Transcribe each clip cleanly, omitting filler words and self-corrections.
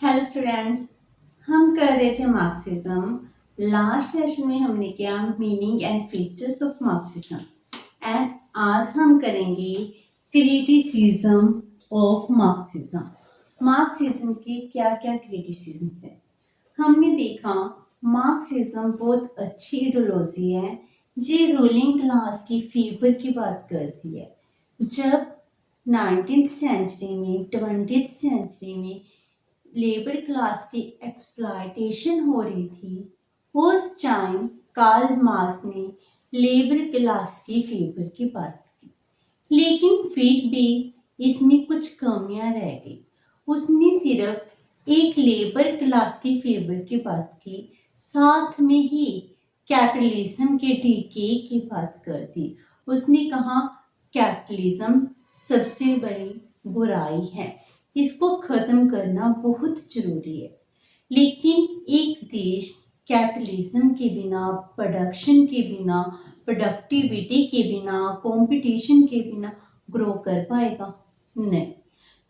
Hello students. हम कर रहे थे मार्क्सिज्म। लास्ट सेशन में हमने किया meaning and features of Marxism and आज हम करेंगे क्रिटिसिज्म ऑफ मार्क्सिज्म। मार्क्सिज्म के क्या क्या क्रिटिसिज्म है हमने देखा। मार्क्सिज्म बहुत अच्छी आइडियोलॉजी है जो रूलिंग क्लास की फेवर की बात करती है। जब 19th सेंचुरी में 20th सेंचुरी में लेबर क्लास की एक्सप्लॉयटेशन हो रही थी, उस टाइम कार्ल मार्क्स ने लेबर क्लास की फेवर की बात की, लेकिन फिर भी इसमें कुछ कमियां रह गई। उसने सिर्फ एक लेबर क्लास की फेवर की बात की, साथ में ही कैपिटलिज्म के डीके की बात कर दी। उसने कहा कैपिटलिज्म सबसे बड़ी बुराई है, इसको खत्म करना बहुत जरूरी है। लेकिन एक देश कैपिटलिज्म के बिना, प्रोडक्शन के बिना, प्रोडक्टिविटी के बिना, कंपटीशन के बिना ग्रो कर पाएगा? नहीं।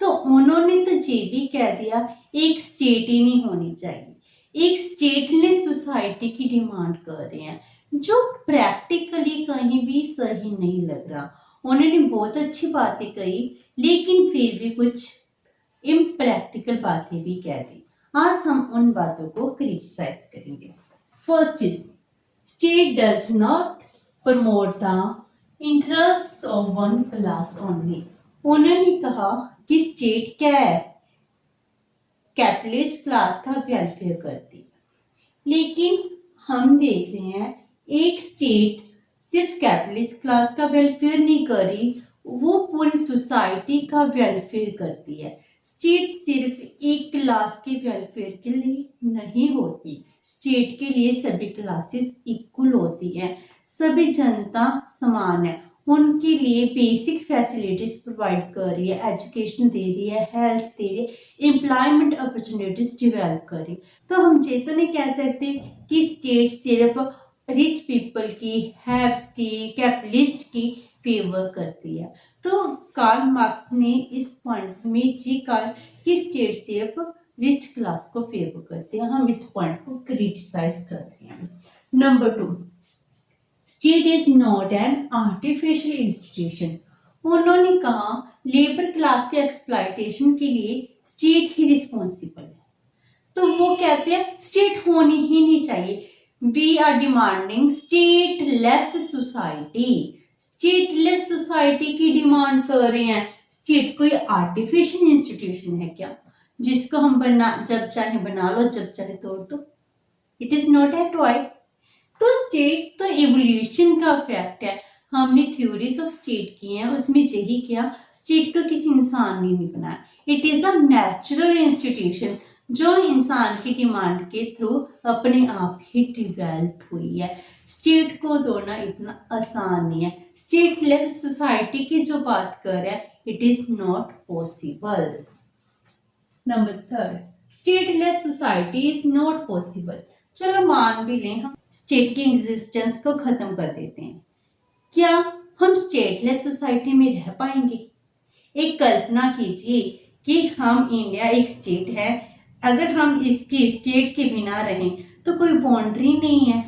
तो उन्होंने तो ये भी कह दिया एक स्टेट ही नहीं होनी चाहिए, एक स्टेटलेस सोसाइटी की डिमांड कर रहे हैं, जो प्रैक्टिकली कहीं भी सही नहीं लग रहा। उन्होंने बहुत अच्छी बातें कही, लेकिन फिर भी कुछ इम्प्रैक्टिकल बातें भी कह दी। आज हम उन बातों को क्रिटिसाइज करेंगे। First is state does not promote the interests of one class only. उन्होंने कहा कि स्टेट क्या है, कैपिटलिस्ट क्लास का वेलफेयर करती है। लेकिन हम देख रहे हैं एक स्टेट सिर्फ कैपिटलिस्ट क्लास का वेलफेयर नहीं कर रही, वो पूरी सोसाइटी का वेलफेयर करती है। स्टेट सिर्फ एक क्लास के वेलफेयर के लिए नहीं होती, स्टेट के लिए सभी क्लासेस इक्वल होती हैं, सभी जनता समान है, उनके लिए बेसिक फैसिलिटीज प्रोवाइड कर रही है, एजुकेशन दे रही है, हेल्थ दे रही है, एम्प्लॉयमेंट अपॉर्चुनिटीज डेवलप कर रही है। तो हम ये तो नहीं कह सकते कि स्टेट सिर्फ रिच पीपल की, हैव्स की, कैपिटलिस्ट की फेवर करती है। तो कार्ल मार्क्स ने इस पॉइंट में जी कहा कि स्टेट सिर्फ रिच क्लास को फेवर करती है। हम इस पॉइंट को क्रिटिसाइज करते हैं। Number 2, state is not an artificial institution. उन्होंने कहा लेबर क्लास के एक्सप्लॉयटेशन के लिए स्टेट ही रिस्पॉन्सिबल है। तो वो कहते हैं स्टेट होनी ही नहीं चाहिए। We are demanding stateless society. Stateless society की डिमांड कर रहे हैं। स्टेट कोई आर्टिफिशियल इंस्टीट्यूशन है क्या, जिसको हम जब चाहे बना लो, जब चाहे तोड़ दो? It is not a toy. तो स्टेट तो इवोल्यूशन का फैक्ट है। हमने थ्योरीज ऑफ स्टेट की हैं, उसमें यही किया, स्टेट को किसी इंसान ने नहीं बनाया। It is a natural institution जो इंसान की डिमांड के थ्रू अपने आप ही डिवेल्प हुई है। स्टेट को तोड़ना इतना आसान नहीं है। स्टेटलेस सोसाइटी की जो बात कर रहा है, it is not possible. Number 3, stateless society is not possible. चलो मान भी लें हम स्टेट की एग्जिस्टेंस को खत्म कर देते हैं, क्या हम स्टेटलेस सोसाइटी में रह पाएंगे? एक कल्पना कीजिए कि हम इंडिया एक स्टेट है, अगर हम इसकी स्टेट के बिना रहें तो कोई बाउंड्री नहीं है,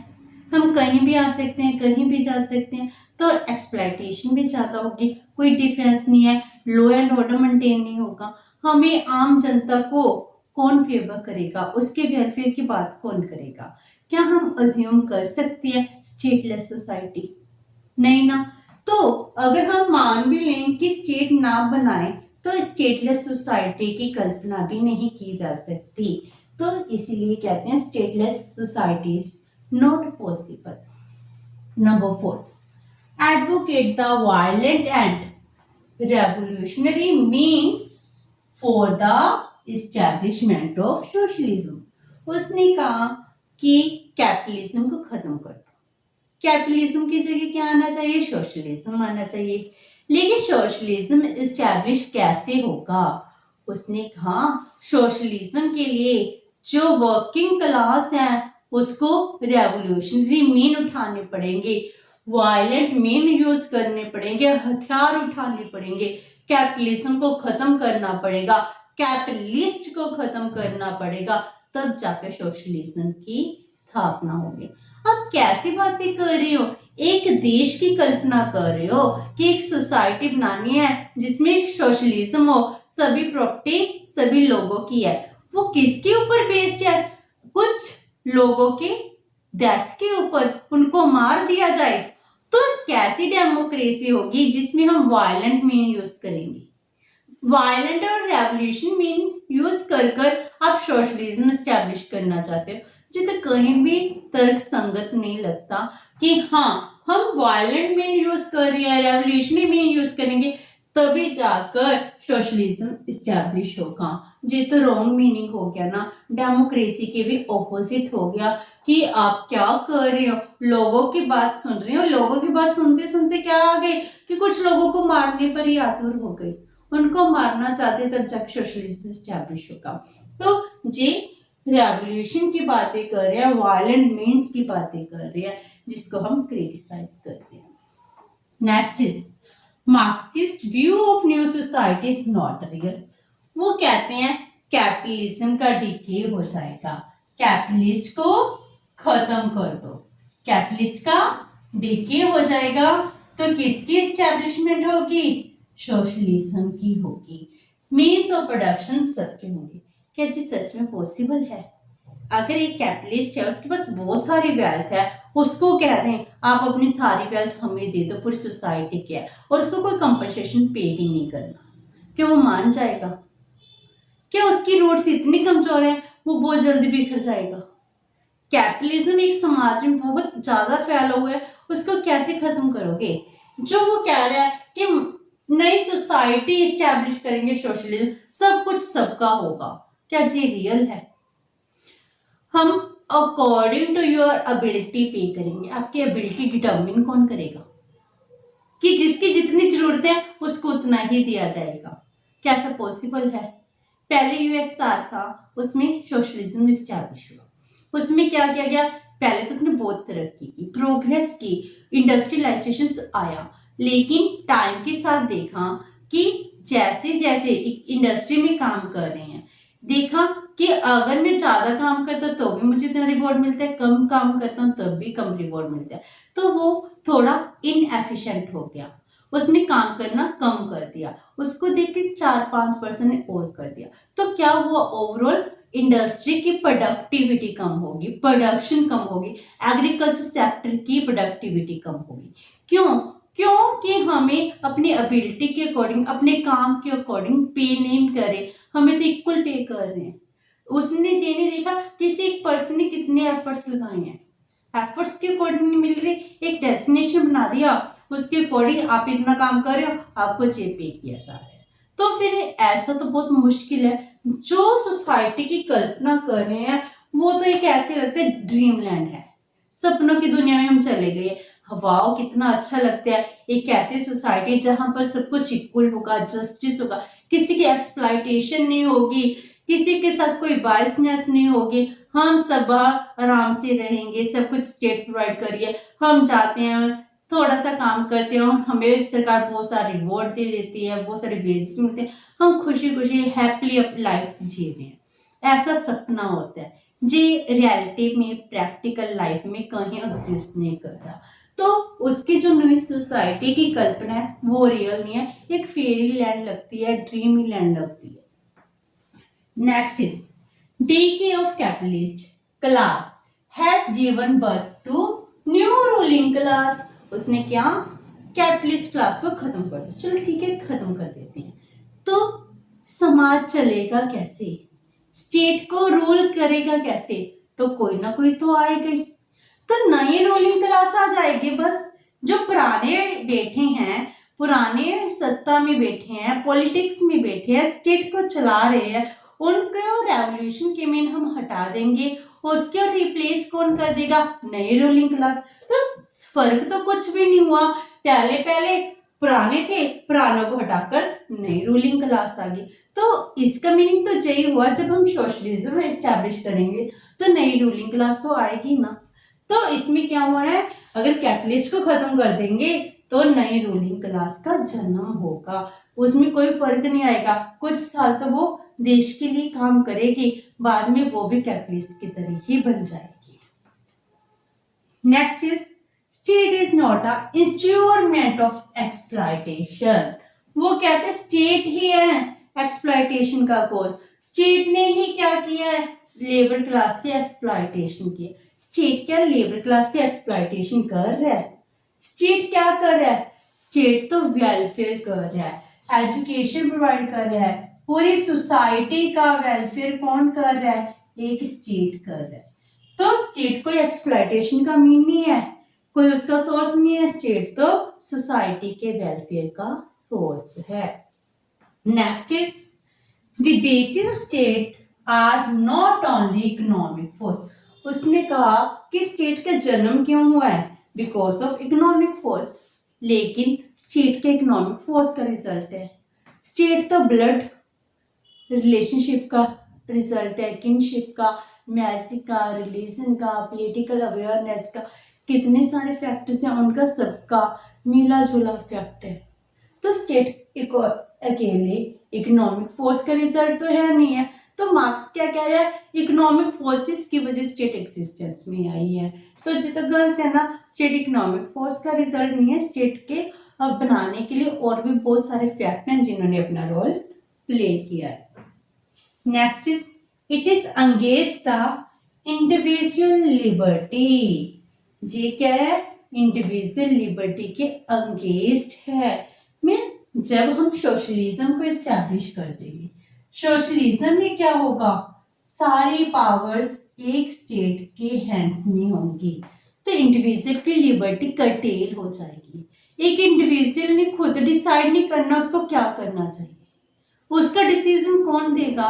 हम कहीं भी आ सकते हैं, कहीं भी जा सकते हैं, तो एक्सप्लॉयटेशन भी ज़्यादा होगी, कोई डिफरेंस नहीं है, लॉ एंड ऑर्डर मेंटेन नहीं होगा। हमें आम जनता को कौन फेवर करेगा, उसके वेलफेयर की बात कौन करेगा? क्या हम अज्यूम कर सकते हैं स्टेटलेस सोसाइटी? नहीं ना। तो अगर हम मान भी लें कि स्टेट ना बनाए तो स्टेटलेस सोसाइटी की कल्पना भी नहीं की जा सकती। तो इसीलिए कहते हैं stateless society is not possible. Number 4, advocate the violent and revolutionary means for the establishment of socialism. उसने कहा कि कैपिटलिज्म को खत्म कर दो, कैपिटलिज्म की जगह क्या आना चाहिए? सोशलिज्म आना चाहिए। लेकिन सोशलिज्म इस्टेब्लिश कैसे होगा? उसने कहा सोशलिज्म के लिए जो वर्किंग क्लास है उसको रेवोल्यूशनरी मीन उठाने पड़ेंगे, वायलेंट मीन यूज करने पड़ेंगे, हथियार उठाने पड़ेंगे, कैपिटलिज्म को खत्म करना पड़ेगा, कैपिटलिस्ट को खत्म करना पड़ेगा, तब जाकर सोशलिज्म की स्थापना होगी। अब कैसी बातें कर रही हो, एक देश की कल्पना कर रहे हो कि एक सोसाइटी बनानी है जिसमें सोशलिज्म हो, सभी प्रॉपर्टी सभी लोगों की है। वो किसके ऊपर बेस्ड है? कुछ लोगों के डेथ के ऊपर, उनको मार दिया जाए। तो कैसी डेमोक्रेसी होगी जिसमें हम वायलेंट मीन यूज करेंगे? वायलेंट और रेवोल्यूशन मीन यूज कर कर आप सोशलिज्म स्टैब्लिश करना चाहते हो, जो तो कहीं भी तर्क संगत नहीं लगता कि हाँ हम वायलेंट मीन यूज कर रहे हैं, रेवोल्यूशनरी मीन यूज करेंगे तभी जाकर सोशलिज्म स्टैब्लिश होगा। ये तो रॉन्ग मीनिंग हो गया ना, डेमोक्रेसी के भी ऑपोजिट हो गया कि आप क्या कर रहे हो, लोगों की बात सुन रहे हो, लोगों की बात सुनते सुनते क्या आ गए कि कुछ लोगों को मारने पर ही आतुर हो गई, उनको मारना चाहते तब जाकर सोशलिज्म स्टैब्लिश होगा। तो ये रेवोल्यूशन की बातें कर रहे हैं, वायलेंट मीन्स की बातें कर रहे हैं, जिसको हम क्रिटिसाइज करते हैं। Next is Marxist view of new society is not real. वो कहते हैं कैपिटलिज्म का डिके हो जाएगा, कैपिटलिस्ट को खत्म कर दो, कैपिटलिस्ट का डिके हो जाएगा, तो किसकी एस्टेब्लिशमेंट होगी? सोशलिज्म की होगी। मीन्स ऑफ प्रोडक्शन सबके होंगे। क्या जी सच में पॉसिबल है? अगर एक कैपिटलिस्ट है, उसके पास बहुत सारी वेल्थ है, उसको कह दें आप अपनी सारी वेल्थ हमें दे दो, पूरी सोसाइटी की है, और उसको कोई कंपनसेशन पे भी नहीं करना, क्या वो मान जाएगा? क्या उसकी रूट्स इतनी कमजोर है वो बहुत जल्दी बिखर जाएगा? कैपिटलिज्म एक समाज में बहुत ज्यादा फैला हुआ है, उसको कैसे खत्म करोगे? जो वो कह रहा है कि नई सोसाइटी एस्टैब्लिश करेंगे, सोशलिज्म, सब कुछ सबका होगा, क्या ये रियल है? हम अकॉर्डिंग टू योर एबिलिटी पे करेंगे। आपकी एबिलिटी डिटर्मिन कौन करेगा? कि जिसकी जितनी जरूरत है उसको उतना ही दिया जाएगा। क्या ऐसा पॉसिबल है? पहले यूएसआर था, उसमें सोशलिज्म एस्टैब्लिश हुआ, उसमें क्या किया गया? पहले तो उसने बहुत तरक्की की, प्रोग्रेस की, इंडस्ट्रियलाइजेशन आया, लेकिन टाइम के साथ देखा कि जैसे जैसे इंडस्ट्री में काम कर रहे हैं, देखा कि अगर मैं ज्यादा काम करता तो भी मुझे इतना रिवॉर्ड मिलता है, कम काम करता हूँ तब भी कम रिवॉर्ड मिलता है, तो वो थोड़ा इनएफिशिएंट हो गया, उसने काम करना कम कर दिया, उसको देख के 4-5% ने और कर दिया, तो क्या हुआ? ओवरऑल इंडस्ट्री की प्रोडक्टिविटी कम होगी, प्रोडक्शन कम होगी, एग्रीकल्चर सेक्टर की प्रोडक्टिविटी कम होगी। क्यों? क्योंकि हमें अपनी एबिलिटी के अकॉर्डिंग, अपने काम के अकॉर्डिंग पे नहीं करे, हमें तो इक्वल पे कर रहे हैं। उसने ये नहीं देखा किसी एक पर्सन ने कितने एफर्ट्स लगाए हैं, एफर्ट्स के अकॉर्डिंग नहीं मिल रही, एक डेस्टिनेशन बना दिया, उसके अकॉर्डिंग आप इतना काम कर रहे हो, आपको ये पे किया जा रहा है। तो फिर ऐसा तो बहुत मुश्किल है। जो सोसाइटी की कल्पना कर रहे हैं वो तो एक ऐसे लगता है ड्रीम लैंड है, सपनों की दुनिया में हम चले गए, वाओ कितना अच्छा लगता है, एक ऐसी सोसाइटी जहां पर सब कुछ इक्वल होगा, जस्टिस होगा, किसी की एक्सप्लॉइटेशन नहीं होगी, किसी के साथ कोई बायसनेस नहीं होगी, हम सब आराम से रहेंगे, सब कुछ स्टेट प्रोवाइड करिए, हम जाते हैं थोड़ा सा काम करते हैं, हमें सरकार बहुत सारे रिवॉर्ड दे देती है, बहुत सारे वेजेस मिलते हैं, हम खुशी खुशी हैप्पीली अपनी लाइफ जी रहे हैं। ऐसा सपना होता है जी, रियलिटी में प्रैक्टिकल लाइफ में कहीं एग्जिस्ट नहीं करता। तो उसकी जो नई सोसाइटी की कल्पना है वो रियल नहीं है, एक फेरी लैंड लगती है, ड्रीमी लैंड लगती है। Next is decay of capitalist class has given birth to new ruling class। उसने क्या? कैपिटलिस्ट क्लास को खत्म कर दिया। चलो ठीक है, खत्म कर देते हैं, तो समाज चलेगा कैसे? स्टेट को रूल करेगा कैसे? तो कोई ना कोई तो आएगा ही, तो नई रूलिंग क्लास आ जाएगी। बस जो पुराने बैठे हैं, पुराने सत्ता में बैठे हैं, पॉलिटिक्स में बैठे हैं, स्टेट को चला रहे हैं, उनको रेवोल्यूशन के मेन हम हटा देंगे, उसके रिप्लेस कौन कर देगा? नई रूलिंग क्लास। तो फर्क तो कुछ भी नहीं हुआ, पहले पहले पुराने थे, पुरानों को हटाकर नई रूलिंग क्लास आ गई। तो इसका मीनिंग तो यही हुआ, जब हम सोशलिज्म एस्टैब्लिश करेंगे तो नई रूलिंग क्लास तो आएगी ना। तो इसमें क्या हुआ है, अगर कैपिटलिस्ट को खत्म कर देंगे तो नई रूलिंग क्लास का जन्म होगा, उसमें कोई फर्क नहीं आएगा, कुछ साल तो वो देश के लिए काम करेगी, बाद में वो भी कैपिटलिस्ट की तरह ही बन जाएगी। Next is state is not a instrument of exploitation. वो कहते हैं स्टेट ही है एक्सप्लॉयटेशन का कॉज। स्टेट ने ही क्या किया है, लेबर क्लास की एक्सप्लॉयटेशन की। स्टेट क्या लेबर क्लास की एक्सप्लॉयटेशन कर रहा है? स्टेट क्या कर रहा है? स्टेट तो वेलफेयर कर रहा है, एजुकेशन प्रोवाइड कर रहा है, पूरी सोसाइटी का वेलफेयर कौन कर रहा है? एक स्टेट कर रहा है। तो स्टेट कोई एक्सप्लॉयटेशन का मीन नहीं है, कोई उसका सोर्स नहीं है। स्टेट तो सोसाइटी के वेलफेयर का सोर्स है। Next is the basis of state are not only economic force. उसने कहा कि स्टेट का जन्म क्यों हुआ है? Because of economic force. लेकिन स्टेट के इकोनॉमिक फोर्स का रिजल्ट है। स्टेट तो ब्लड रिलेशनशिप का रिजल्ट है, किनशिप का, मैजिक का, रिलीजन का, पॉलिटिकल अवेयरनेस का, कितने सारे फैक्टर्स हैं, उनका सबका मिला जुला फैक्ट है। तो स्टेट अकेले इकोनॉमिक फोर्स का रिजल्ट तो है नहीं है। तो मार्क्स क्या कह रहा है? इकोनॉमिक फोर्सेस की वजह स्टेट एग्जिस्टेंस में आई है। तो ये तो गलत है ना, स्टेट इकोनॉमिक फोर्स का रिजल्ट नहीं है। स्टेट के बनाने के लिए और भी बहुत सारे फैक्टर हैं जिन्होंने अपना रोल प्ले किया है। Next is it is against the individual liberty. ये क्या है? इंडिविजुअल लिबर्टी के अगेंस्ट है। मीन्स जब हम सोशलिज्म को एस्टैब्लिश कर देंगे, सोशलिज्म में क्या होगा? सारी पावर्स एक स्टेट के हैंड्स में होंगी, तो इंडिविजुअल की लिबर्टी कर्टेल हो जाएगी। एक इंडिविजुअल ने खुद डिसाइड नहीं करना उसको क्या करना चाहिए, उसका डिसीजन कौन देगा?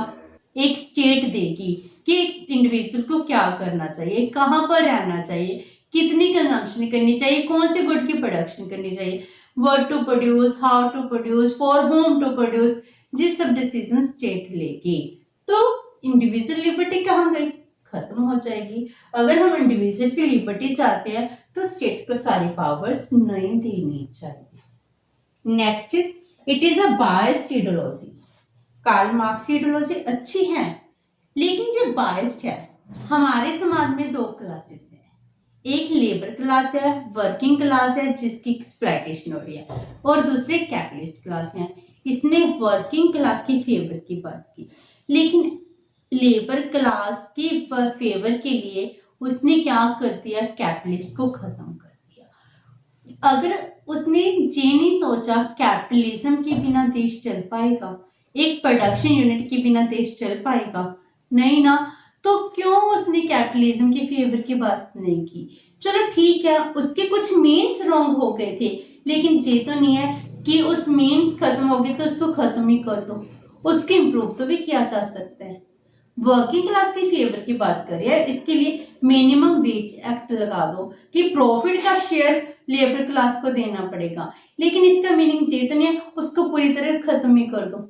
एक स्टेट देगी कि एक इंडिविजुअल को क्या करना चाहिए, कहाँ पर रहना चाहिए, कितनी कंजम्पशन करनी चाहिए, कौन से गुड की प्रोडक्शन करनी चाहिए, what to produce, how to produce, for whom to produce, ये सब डिसीजन स्टेट लेगी। तो इंडिविजुअल लिबर्टी कहाँ गई? खत्म हो जाएगी। अगर हम इंडिविजुअल की लिबर्टी चाहते हैं तो स्टेट को सारी पावर्स नहीं देनी चाहिए। Next is it is a biased ideology. Karl Marx की आइडियोलॉजी अच्छी है, लेकिन जो बायस्ड है, हमारे समाज में दो क्लासेस हैं, एक लेबर क्लास है, वर्किंग क्लास है जिसकी एक्सप्लॉयटेशन हो रही है, और दूसरे कैपिटलिस्ट क्लास है। इसने वर्किंग क्लास की फेवर की बात की, लेकिन लेबर क्लास की फेवर के लिए उसने क्या कर दिया? कैपिटलिस्ट को खत्म कर दिया। अगर उसने ये नहीं सोचा कैपिटलिज्म के बिना देश चल पाएगा, एक प्रोडक्शन यूनिट के बिना देश चल पाएगा? नहीं ना। तो क्यों उसने कैपिटलिज्म की फेवर की बात नहीं की? चलो ठीक है, उसके कुछ मीन्स रॉन्ग हो गए थे, लेकिन ये तो नहीं है कि उस मीन्स खत्म हो गए तो उसको खत्म ही कर दो, उसको इम्प्रूव तो भी किया जा सकता है। वर्किंग क्लास की फेवर की बात करें, इसके लिए मिनिमम वेज एक्ट लगा दो कि प्रॉफिट का शेयर लेबर क्लास को देना पड़ेगा, लेकिन इसका मीनिंग ये तो नहीं है उसको पूरी तरह खत्म ही कर दो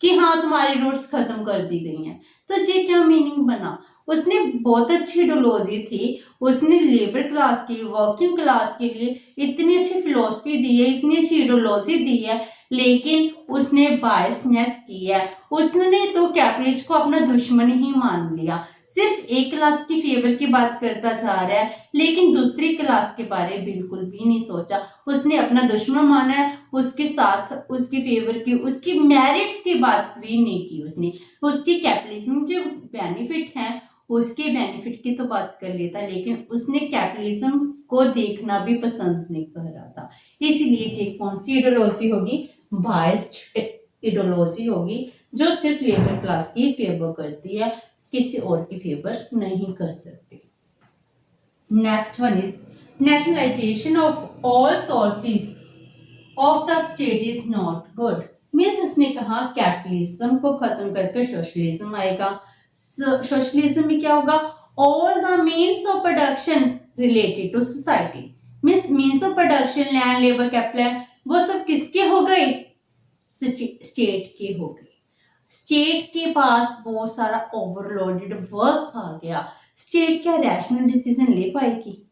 कि हाँ तुम्हारी रूट्स खत्म कर दी गई हैं। तो ये क्या मीनिंग बना? उसने बहुत अच्छी आइडियोलॉजी थी, उसने लेबर क्लास की, वर्किंग क्लास के लिए इतनी अच्छी फिलोसफी दी है, इतनी अच्छी आइडियोलॉजी दी है, लेकिन उसने बायसनेस की है। उसने तो कैपिटलिस्ट को अपना दुश्मन ही मान लिया, सिर्फ एक क्लास की फेवर की बात करता जा रहा है, लेकिन दूसरी क्लास के बारे में बिल्कुल भी नहीं सोचा। उसने अपना दुश्मन माना है, उसके साथ उसकी फेवर की, उसकी मेरिट्स की बात भी नहीं की उसने। उसकी कैपिटलिज्म जो बेनिफिट है उसके बेनिफिट की तो बात कर लेता, लेकिन उसने कैपिटलिज्म को देखना भी पसंद नहीं कर रहा था। इसलिए ये कौन सी आइडियोलॉजी होगी? बायस्ड आइडियोलॉजी होगी, जो सिर्फ लेबर क्लास की फेवर करती है, किसी और की फेवर नहीं कर सकती। Next one is nationalisation of all sources of the state is not good. Means उसने कहा कैपिटलिज्म को खत्म करके सोशलिज्म आएगा। सोशलिज्म में क्या होगा? All the means of production related to society, means of production, land, labour, capital, वो सब किसके हो गए? स्टेट के हो गए। स्टेट के पास बहुत सारा ओवरलोडेड वर्क आ गया। स्टेट क्या रैशनल डिसीजन ले पाएगी?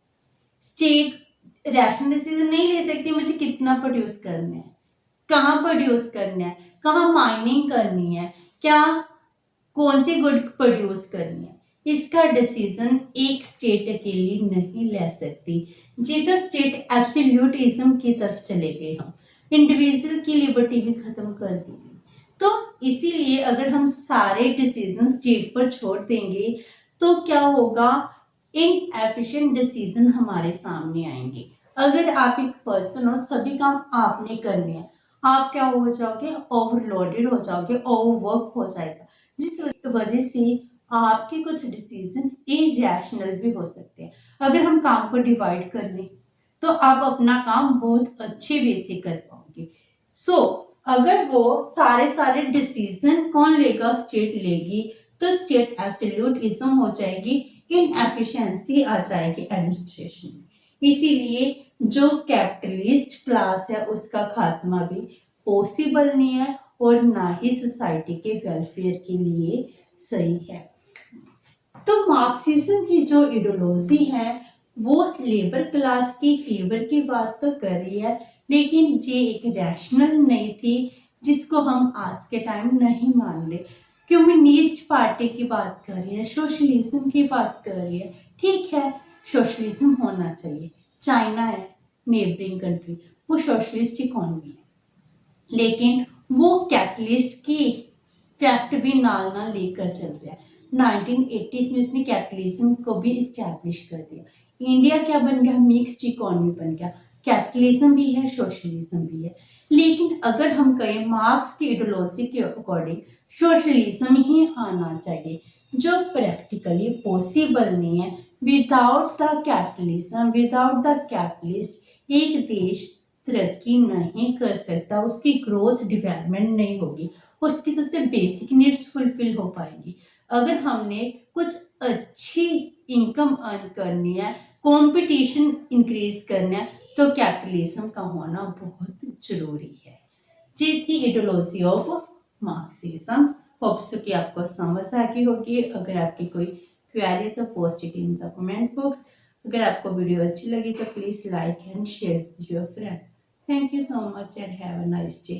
स्टेट रैशनल डिसीजन नहीं ले सकती मुझे कितना प्रोड्यूस करना है, कहाँ प्रोड्यूस करना है, कहाँ माइनिंग करनी है, क्या कौन सी गुड प्रोड्यूस करनी है, इसका डिसीजन एक स्टेट अकेली नहीं ले सकती। जी तो स्टेट एब्सोल्यूटिज्म की तरफ चले गए हम, इंडिविजुअल की लिबर्टी भी खत्म कर दी गई। तो इसीलिए अगर हम सारे डिसीजन स्टेट पर छोड़ देंगे तो क्या होगा, इनएफिशिएंट डिसीजन हमारे सामने आएंगे। अगर आप एक पर्सन हो, सभी काम आपने करने हैं, आप क्या हो जाओगे, ओवरलोडेड हो जाओगे, ओवरवर्क हो जाएगा, जिस वजह से आपके कुछ डिसीजन इरेशनल भी हो सकते हैं। अगर हम काम को डिवाइड कर लें तो आप अपना काम बहुत अच्छे वे से कर पाओगे। सो अगर वो सारे डिसीजन कौन लेगा, स्टेट लेगी, तो स्टेट एब्सोल्यूटिज्म हो जाएगी, इनएफिशिएंसी आ जाएगी एडमिनिस्ट्रेशन में। इसीलिए जो कैपिटलिस्ट क्लास है उसका खात्मा भी पॉसिबल नहीं है और ना ही सोसाइटी के वेलफेयर के लिए सही है। तो मार्क्सिज्म की जो आइडियोलॉजी है वो लेबर क्लास की फेवर की बात तो कर रही है, लेकिन ये एक रैशनल नहीं थी, जिसको हम आज के टाइम नहीं मान रहे। कम्युनिस्ट पार्टी की बात कर रही है, सोशलिज्म की बात कर रही है, ठीक है, सोशलिज्म होना चाहिए। चाइना है नेबरिंग कंट्री, वो सोशलिस्ट इकोनॉमी है, लेकिन वो कैपिटलिस्ट की फैक्ट भी नाल नाल लेकर चल रहा है। 1980s में उसने कैपिटलिज्म को भी इस्टेब्लिश कर दिया। इंडिया क्या बन गया, मिक्स्ड इकोनॉमी बन गया, कैपिटलिज्म भी है, सोशलिज्म भी है। लेकिन अगर हम कहें मार्क्स की आइडियोलॉजी के अकॉर्डिंग सोशलिज्म ही आना चाहिए, जो प्रैक्टिकली पॉसिबल नहीं है। Without the capitalism, without the capitalist एक देश तरक्की नहीं कर सकता, उसकी ग्रोथ डेवलपमेंट नहीं होगी, उसकी तो सिर्फ बेसिक नीड्स फुलफिल हो पाएंगी। अगर हमने कुछ अच्छी इनकम अर्न करनी है, कंपटीशन इंक्रीज करना है, तो कैपिटलिज्म का होना बहुत जरूरी है। ये थी ideology of Marxism. Hope so कि आपको समझ आ गई होगी। अगर आपकी कोई क्वेरी तो post it in the comment box. अगर आपको वीडियो अच्छी लगी तो please like and share with your friend. Thank you so much and have a nice day.